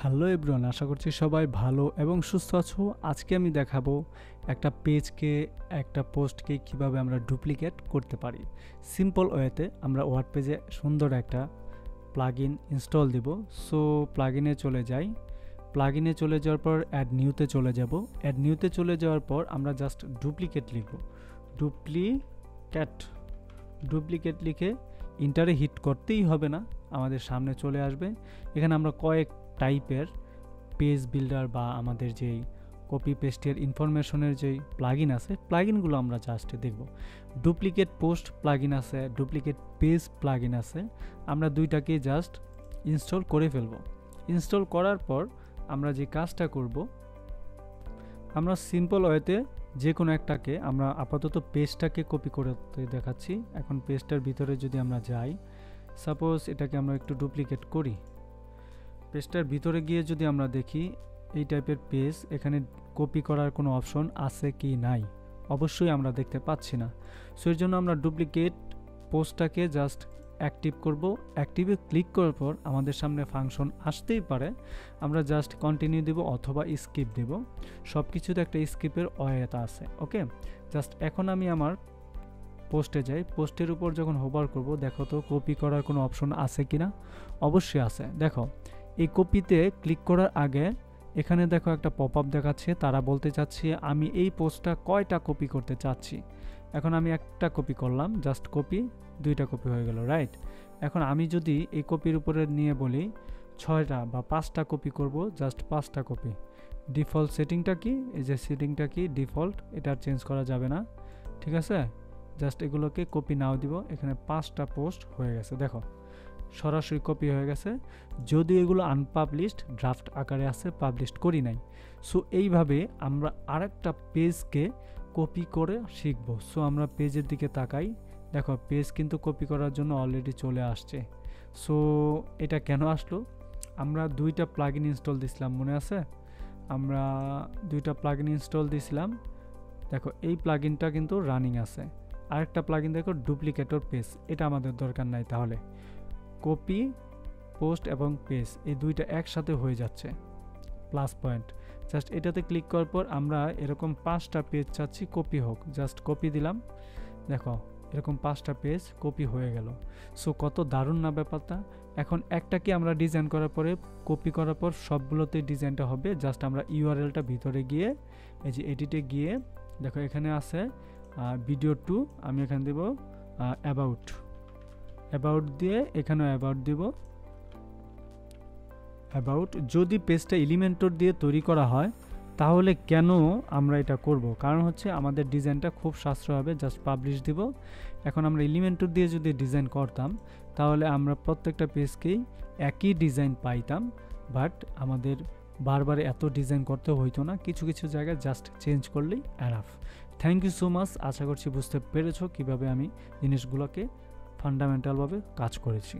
Hello everyone, আশা করছি সবাই ভালো এবং সুস্থ আছো। আজকে আমি দেখাবো একটা পেজকে, একটা পোস্টকে কিভাবে আমরা ডুপ্লিকেট করতে পারি। সিম্পল ওয়েতে আমরা ওয়ার্ডপ্রেসে সুন্দর একটা প্লাগইন ইনস্টল দিব। সো প্লাগইনে চলে যাই। প্লাগইনে চলে যাওয়ার পর অ্যাড নিউতে চলে যাব। অ্যাড নিউতে চলে যাওয়ার পর আমরা জাস্ট ডুপ্লিকেট লিখব। ডুপ্লিকেট লিখে ইন্টারে হিট করতেই হবে না, আমাদের সামনে চলে আসবে। এখানে আমরা কয়েক টাইপের পেজ বিল্ডার বা আমাদের যেই কপি পেস্টের ইনফরমেশনের যেই প্লাগইন আছে, প্লাগইনগুলো আমরা জাস্ট দেখব। ডুপ্লিকেট পোস্ট প্লাগইন আছে, ডুপ্লিকেট পেজ প্লাগইন আছে। আমরা দুইটাকে জাস্ট ইনস্টল করে ফেলব। ইনস্টল করার পর আমরা যে কাজটা করব, আমরা সিম্পল ওয়েতে যে কোনো একটাকে, আমরা আপাতত পেজটাকে কপি করতে দেখাচ্ছি। এখন পেজটার ভিতরে যদি আমরা যাই, সাপোজ এটাকে আমরা একটু ডুপ্লিকেট করি। পেজটার ভিতরে গিয়ে যদি আমরা দেখি এই টাইপের পেজ, এখানে কপি করার কোনো অপশন আছে কি নাই, অবশ্যই আমরা দেখতে পাচ্ছি না। সো এর জন্য আমরা ডুপ্লিকেট পোস্টটাকে জাস্ট অ্যাক্টিভ করব। অ্যাক্টিভে ক্লিক করার পর আমাদের সামনে ফাংশন আসতেই পারে, আমরা জাস্ট কন্টিনিউ দেব অথবা স্কিপ দেব। সব কিছুতে একটা স্কিপের ওয়েটা আছে। ওকে, জাস্ট এখন আমি আমার পোস্টে যাই। পোস্টের উপর যখন হোভার করব, দেখো তো কপি করার কোনো অপশন আছে কিনা। অবশ্যই আছে। দেখো এই কপিতে ক্লিক করার আগে এখানে দেখো একটা পপ আপ দেখাচ্ছে, তারা বলতে চাচ্ছি আমি এই পোস্টটা কয়টা কপি করতে চাচ্ছি। এখন আমি একটা কপি করলাম, জাস্ট কপি, দুইটা কপি হয়ে গেল, রাইট। এখন আমি যদি এই কপির উপরে নিয়ে বলি 6টা বা 5টা কপি করব, জাস্ট 5টা কপি। ডিফল্ট সেটিংটা কি, এই যে সেটিংটা কি ডিফল্ট, এটা চেঞ্জ করা যাবে না, ঠিক আছে। জাস্ট এগুলোকে কপি নাও দিব। এখানে 5টা পোস্ট হয়ে গেছে, দেখো সরাসরি কপি হয়ে গেছে। যদি এগুলো আনপাবলিশড ড্রাফট আকারে আছে, পাবলিশড করি নাই। সো এইভাবে আমরা আরেকটা পেজকে কপি করে শিখব। সো আমরা পেজের দিকে তাকাই, দেখো পেজ কিন্তু কপি করার জন্য অলরেডি চলে আসছে। সো এটা কেন আসলো, আমরা দুইটা প্লাগইন ইনস্টল দিছিলাম, মনে আছে? আমরা দুইটা প্লাগইন ইনস্টল দিছিলাম। দেখো এই প্লাগইনটা কিন্তু রানিং আছে। আরেকটা প্লাগইন দেখো ডুপ্লিকেটর পেজ, এটা আমাদের দরকার নাই। তাহলে কপি পোস্ট এবং পেজ এই দুইটা একসাথে হয়ে যাচ্ছে, প্লাস পয়েন্ট। জাস্ট এটাতে ক্লিক করার পর আমরা এরকম 5টা পেজ চাচ্ছি কপি হোক, জাস্ট কপি দিলাম। দেখো এরকম 5টা পেজ কপি হয়ে গেল। সো কত দারুণ না ব্যাপারটা। এখন একটাকে আমরা ডিজাইন করার পরে, কপি করার পর সবগুলোতে ডিজাইনটা হবে। জাস্ট আমরা ইউআরএলটা ভিতরে গিয়ে এই যে এডিটে গিয়ে দেখো এখানে আছে ভিডিও 2, আমি এখানে দেব অ্যাবাউট দিয়ে এখানেও অ্যাবাউট দিব। অ্যাবাউট যদি পেজটা এলিমেন্টর দিয়ে তৈরি করা হয়, তাহলে কেন আমরা এটা করব? কারণ হচ্ছে আমাদের ডিজাইনটা খুব সাশ্রয় হবে, জাস্ট পাবলিশ দিব। এখন আমরা এলিমেন্টর দিয়ে যদি ডিজাইন করতাম, তাহলে আমরা প্রত্যেকটা পেজকেই একই ডিজাইন পাইতাম, বাট আমাদের বারবার এত ডিজাইন করতে হইতো না। কিছু কিছু জায়গায় জাস্ট চেঞ্জ করলেই enough. Thank you so much. আশা করছি বুঝতে পেরেছো কিভাবে আমি জিনিসগুলোকে ফান্ডামেন্টালভাবে কাজ করেছি।